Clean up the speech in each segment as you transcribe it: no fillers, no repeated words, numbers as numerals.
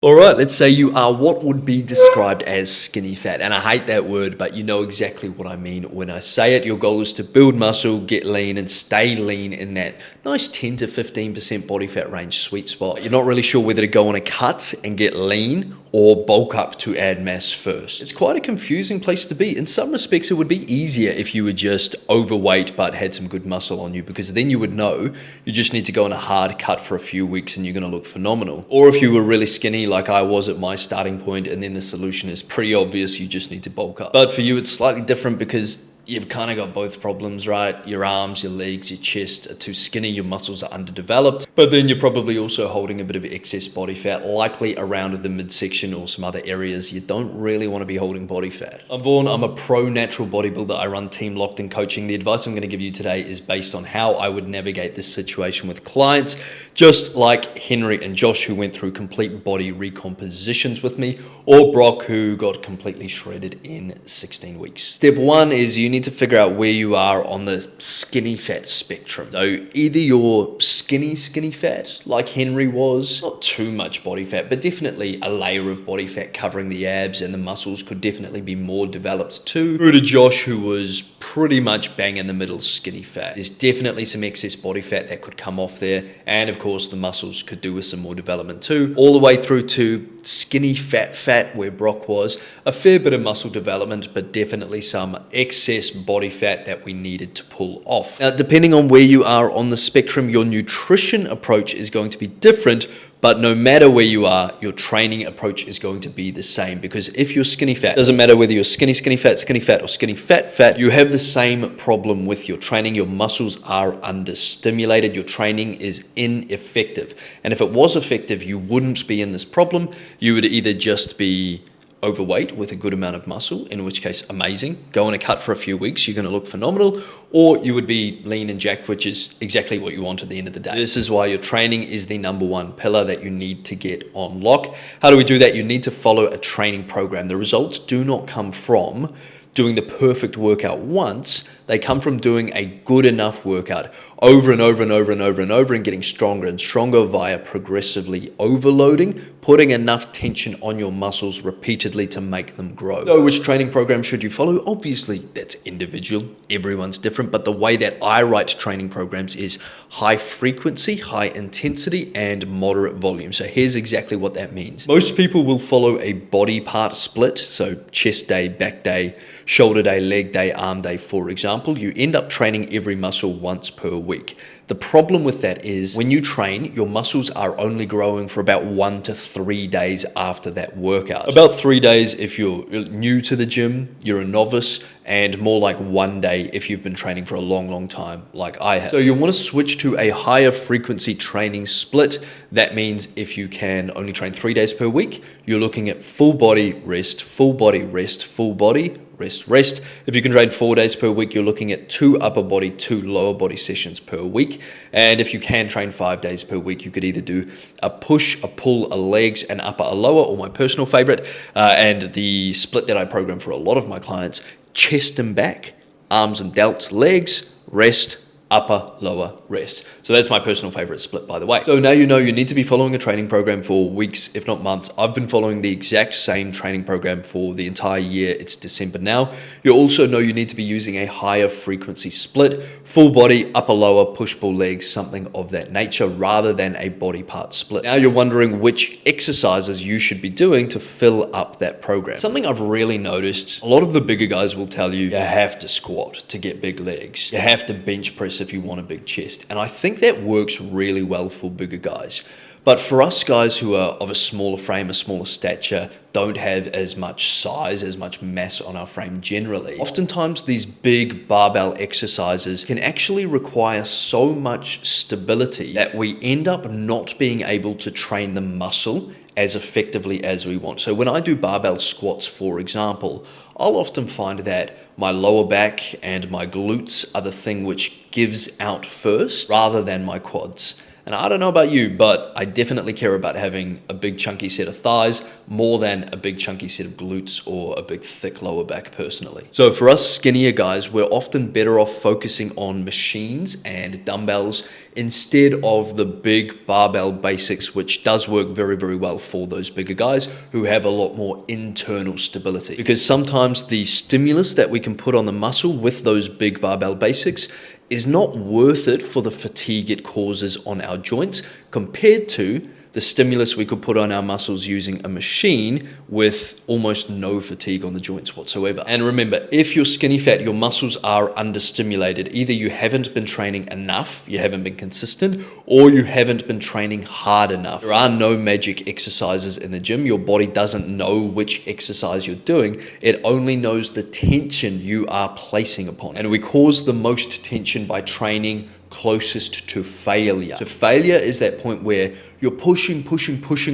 All right, let's say you are what would be described as skinny fat. And I hate that word, but you know exactly what I mean when I say it. Your goal is to build muscle, get lean, and stay lean in that nice 10 to 15% body fat range sweet spot. You're not really sure whether to go on a cut and get lean or bulk up to add mass first. It's quite a confusing place to be. In some respects, it would be easier if you were just overweight but had some good muscle on you, because then you would know you just need to go on a hard cut for a few weeks and you're going to look phenomenal. Or if you were really skinny like I was at my starting point, and then the solution is pretty obvious, you just need to bulk up. But for you, it's slightly different because you've kind of got both problems, right? Your arms, your legs, your chest are too skinny, your muscles are underdeveloped, but then you're probably also holding a bit of excess body fat, likely around the midsection or some other areas. You don't really want to be holding body fat. I'm Vaughan, I'm a pro natural bodybuilder. I run Team Locked in coaching. The advice I'm going to give you today is based on how I would navigate this situation with clients, just like Henry and Josh, who went through complete body recompositions with me, or Brock, who got completely shredded in 16 weeks. Step one is you need to figure out where you are on the skinny fat spectrum. So either you're skinny fat, like Henry was, not too much body fat, but definitely a layer of body fat covering the abs, and the muscles could definitely be more developed too. Through to Josh, who was pretty much bang in the middle skinny fat. There's definitely some excess body fat that could come off there, and of course the muscles could do with some more development too, all the way through to skinny fat where Brock was, a fair bit of muscle development, but definitely some excess body fat that we needed to pull off. Now, depending on where you are on the spectrum, your nutrition approach is going to be different, but no matter where you are, your training approach is going to be the same, because if you're skinny fat, doesn't matter whether you're skinny fat, or skinny fat, you have the same problem with your training. Your muscles are understimulated. Your training is ineffective. And if it was effective, you wouldn't be in this problem. You would either just be overweight with a good amount of muscle, in which case amazing, go on a cut for a few weeks, you're going to look phenomenal, or you would be lean and jacked, which is exactly what you want at the end of the day. This is why your training is the number one pillar that you need to get on lock. How do we do that? You need to follow a training program. The results do not come from doing the perfect workout once. They come from doing a good enough workout over and over and over and over and over, and getting stronger and stronger via progressively overloading, putting enough tension on your muscles repeatedly to make them grow. So which training program should you follow? Obviously, that's individual. Everyone's different, but the way that I write training programs is high frequency, high intensity, and moderate volume. So here's exactly what that means. Most people will follow a body part split, so chest day, back day, shoulder day, leg day, arm day, for example. You end up training every muscle once per week. The problem with that is when you train, your muscles are only growing for about 1 to 3 days after that workout. About 3 days if you're new to the gym, you're a novice, and more like 1 day if you've been training for a long time like I have. So you want to switch to a higher frequency training split. That means if you can only train 3 days per week, you're looking at full body rest, full body rest, full body rest. If you can train 4 days per week, you're looking at 2 upper body, 2 lower body sessions per week. And if you can train 5 days per week, you could either do a push, a pull, a legs, an upper, a lower, or my personal favorite, and the split that I program for a lot of my clients, chest and back, arms and delts, legs, rest, upper, lower, rest. So that's my personal favorite split, by the way. So now you know you need to be following a training program for weeks, if not months. I've been following the exact same training program for the entire year. It's December now. You also know you need to be using a higher frequency split, full body, upper, lower, push, pull, legs, something of that nature, rather than a body part split. Now you're wondering which exercises you should be doing to fill up that program. Something I've really noticed, a lot of the bigger guys will tell you have to squat to get big legs. You have to bench press if you want a big chest. And I think that works really well for bigger guys. But for us guys who are of a smaller frame, a smaller stature, don't have as much size, as much mass on our frame generally, oftentimes these big barbell exercises can actually require so much stability that we end up not being able to train the muscle as effectively as we want. So when I do barbell squats, for example, I'll often find that my lower back and my glutes are the thing which gives out first rather than my quads. And I don't know about you, but I definitely care about having a big chunky set of thighs more than a big chunky set of glutes or a big thick lower back personally. So for us skinnier guys, we're often better off focusing on machines and dumbbells instead of the big barbell basics, which does work very, very well for those bigger guys who have a lot more internal stability. Because sometimes the stimulus that we can put on the muscle with those big barbell basics is not worth it for the fatigue it causes on our joints compared to the stimulus we could put on our muscles using a machine with almost no fatigue on the joints whatsoever. And remember, if you're skinny fat, your muscles are understimulated. Either you haven't been training enough, you haven't been consistent, or you haven't been training hard enough. There are no magic exercises in the gym. Your body doesn't know which exercise you're doing. It only knows the tension you are placing upon. And we cause the most tension by training closest to failure. So failure is that point where you're pushing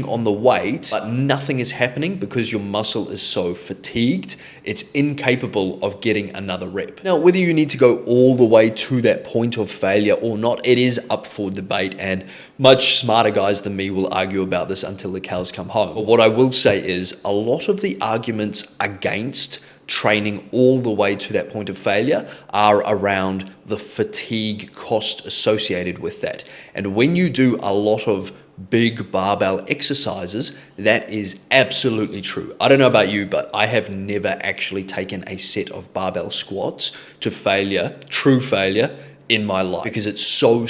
on the weight, but nothing is happening because your muscle is so fatigued, it's incapable of getting another rep. Now, whether you need to go all the way to that point of failure or not, it is up for debate, and much smarter guys than me will argue about this until the cows come home. But what I will say is a lot of the arguments against training all the way to that point of failure are around the fatigue cost associated with that. And when you do a lot of big barbell exercises, that is absolutely true. I don't know about you, but I have never actually taken a set of barbell squats to failure, true failure, in my life, because it's so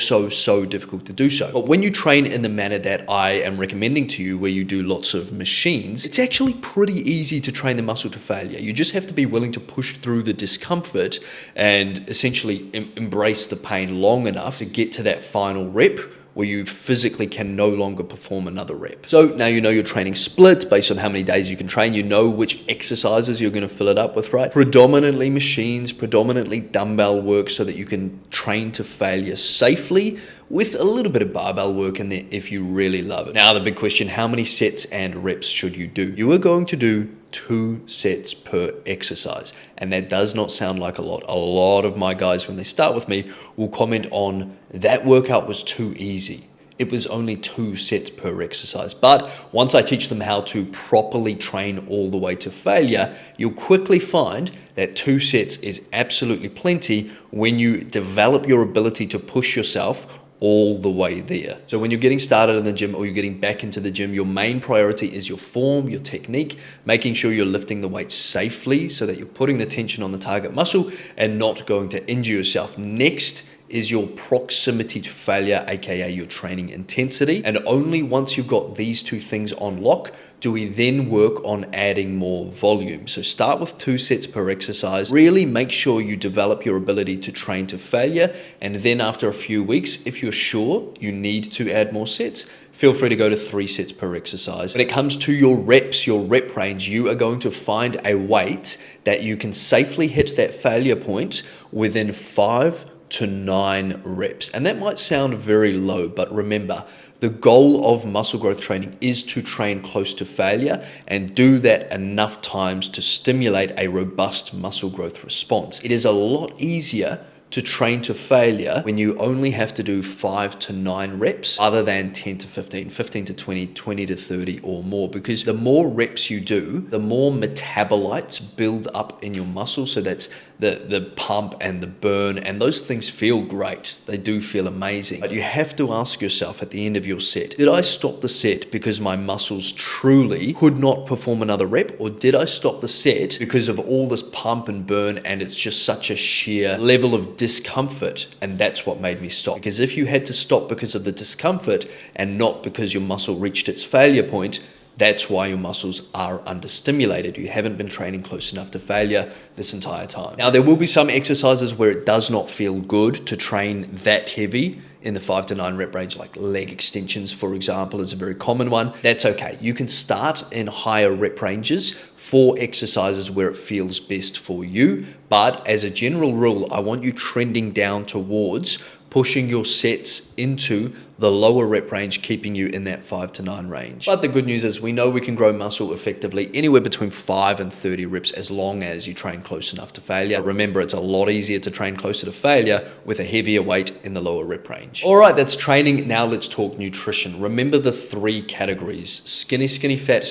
difficult to do so. But when you train in the manner that I am recommending to you, where you do lots of machines, it's actually pretty easy to train the muscle to failure. You just have to be willing to push through the discomfort and essentially embrace the pain long enough to get to that final rep where you physically can no longer perform another rep. So now you know your training split based on how many days you can train. You know which exercises you're going to fill it up with, right? Predominantly machines, predominantly dumbbell work so that you can train to failure safely with a little bit of barbell work in there if you really love it. Now the big question, how many sets and reps should you do? You are going to do 2 sets per exercise. And that does not sound like a lot. A lot of my guys, when they start with me, will comment on that workout was too easy. It was only 2 sets per exercise. But once I teach them how to properly train all the way to failure, you'll quickly find that 2 sets is absolutely plenty when you develop your ability to push yourself all the way there. So when you're getting started in the gym or you're getting back into the gym, your main priority is your form, your technique, making sure you're lifting the weight safely so that you're putting the tension on the target muscle and not going to injure yourself. Next is your proximity to failure, aka your training intensity. And only once you've got these 2 things on lock do we then work on adding more volume. So start with 2 sets per exercise. Really make sure you develop your ability to train to failure. And then after a few weeks, if you're sure you need to add more sets, feel free to go to 3 sets per exercise. When it comes to your reps, your rep range, you are going to find a weight that you can safely hit that failure point within 5 to 9 reps. And that might sound very low, but remember, the goal of muscle growth training is to train close to failure and do that enough times to stimulate a robust muscle growth response. It is a lot easier to train to failure when you only have to do 5 to 9 reps other than 10 to 15, 15 to 20, 20 to 30 or more, because the more reps you do, the more metabolites build up in your muscle. So that's the pump and the burn, and those things feel great. They do feel amazing. But you have to ask yourself at the end of your set, did I stop the set because my muscles truly could not perform another rep, or did I stop the set because of all this pump and burn and it's just such a sheer level of discomfort, and that's what made me stop? Because if you had to stop because of the discomfort and not because your muscle reached its failure point, that's why your muscles are understimulated. You haven't been training close enough to failure this entire time. Now, there will be some exercises where it does not feel good to train that heavy in the 5 to 9 rep range, like leg extensions, for example, is a very common one. That's okay. You can start in higher rep ranges for exercises where it feels best for you. But as a general rule, I want you trending down towards pushing your sets into the lower rep range, keeping you in that 5 to 9 range. But the good news is we know we can grow muscle effectively anywhere between 5 and 30 reps as long as you train close enough to failure. Remember, it's a lot easier to train closer to failure with a heavier weight in the lower rep range. All right, that's training. Now let's talk nutrition. Remember the 3 categories: skinny, skinny fat,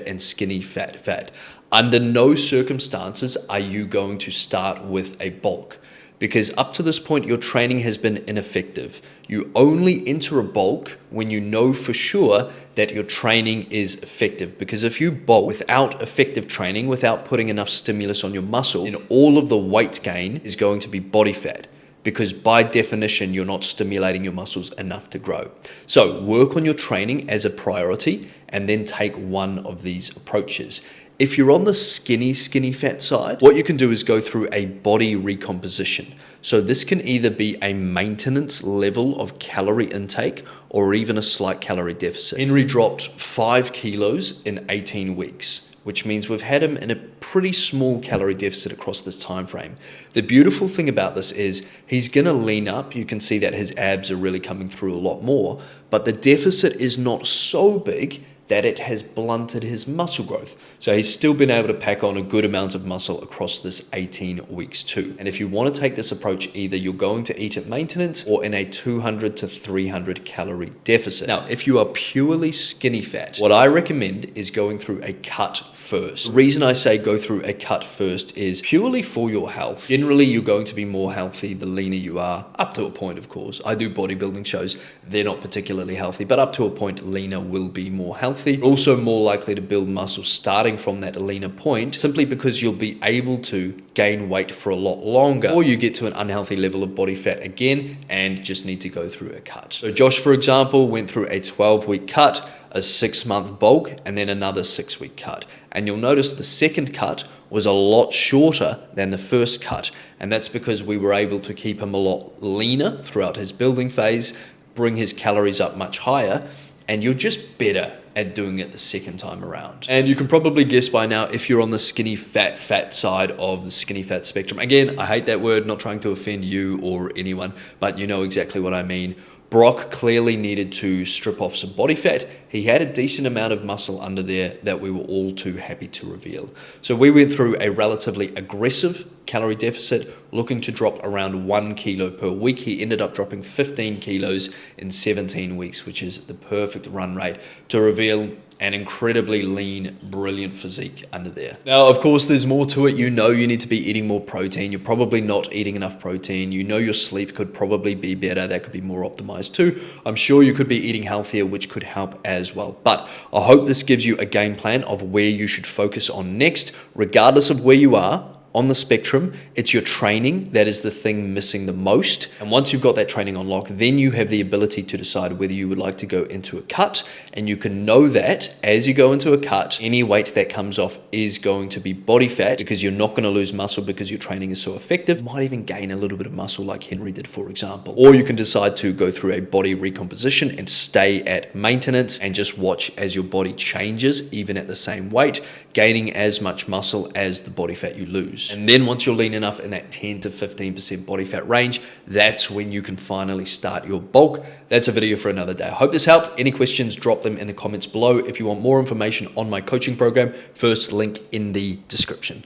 and skinny fat, fat. Under no circumstances are you going to start with a bulk, because up to this point, your training has been ineffective. You only enter a bulk when you know for sure that your training is effective. Because if you bulk without effective training, without putting enough stimulus on your muscle, then all of the weight gain is going to be body fat, because by definition, you're not stimulating your muscles enough to grow. So work on your training as a priority and then take one of these approaches. If you're on the skinny fat side, what you can do is go through a body recomposition. So this can either be a maintenance level of calorie intake or even a slight calorie deficit. Henry dropped 5 kilos in 18 weeks, which means we've had him in a pretty small calorie deficit across this time frame. The beautiful thing about this is he's gonna lean up. You can see that his abs are really coming through a lot more, but the deficit is not so big that it has blunted his muscle growth. So he's still been able to pack on a good amount of muscle across this 18 weeks too. And if you want to take this approach, either you're going to eat at maintenance or in a 200 to 300 calorie deficit. Now, if you are purely skinny fat, what I recommend is going through a cut first. The reason I say go through a cut first is purely for your health. Generally, you're going to be more healthy the leaner you are, up to a point, of course. I do bodybuilding shows. They're not particularly healthy, but up to a point, leaner will be more healthy. Also more likely to build muscle starting from that leaner point, simply because you'll be able to gain weight for a lot longer, or you get to an unhealthy level of body fat again and just need to go through a cut. So Josh, for example, went through a 12-week cut, a 6-month bulk, and then another 6-week cut. And you'll notice the second cut was a lot shorter than the first cut. And that's because we were able to keep him a lot leaner throughout his building phase, bring his calories up much higher, and you're just better at doing it the second time around. And you can probably guess by now if you're on the skinny fat side of the skinny fat spectrum. Again, I hate that word, not trying to offend you or anyone, but you know exactly what I mean. Brock clearly needed to strip off some body fat. He had a decent amount of muscle under there that we were all too happy to reveal. So we went through a relatively aggressive calorie deficit, looking to drop around 1 kilo per week. He ended up dropping 15 kilos in 17 weeks, which is the perfect run rate to reveal an incredibly lean, brilliant physique under there. Now, of course, there's more to it. You know you need to be eating more protein. You're probably not eating enough protein. You know your sleep could probably be better. That could be more optimized too. I'm sure you could be eating healthier, which could help as well. But I hope this gives you a game plan of where you should focus on next, regardless of where you are on the spectrum. It's your training that is the thing missing the most. And once you've got that training on lock, then you have the ability to decide whether you would like to go into a cut. And you can know that as you go into a cut, any weight that comes off is going to be body fat, because you're not going to lose muscle because your training is so effective. You might even gain a little bit of muscle like Henry did, for example. Or you can decide to go through a body recomposition and stay at maintenance and just watch as your body changes, even at the same weight, gaining as much muscle as the body fat you lose. And then once you're lean enough in that 10 to 15% body fat range, that's when you can finally start your bulk. That's a video for another day. I hope this helped. Any questions, drop them in the comments below. If you want more information on my coaching program, first link in the description.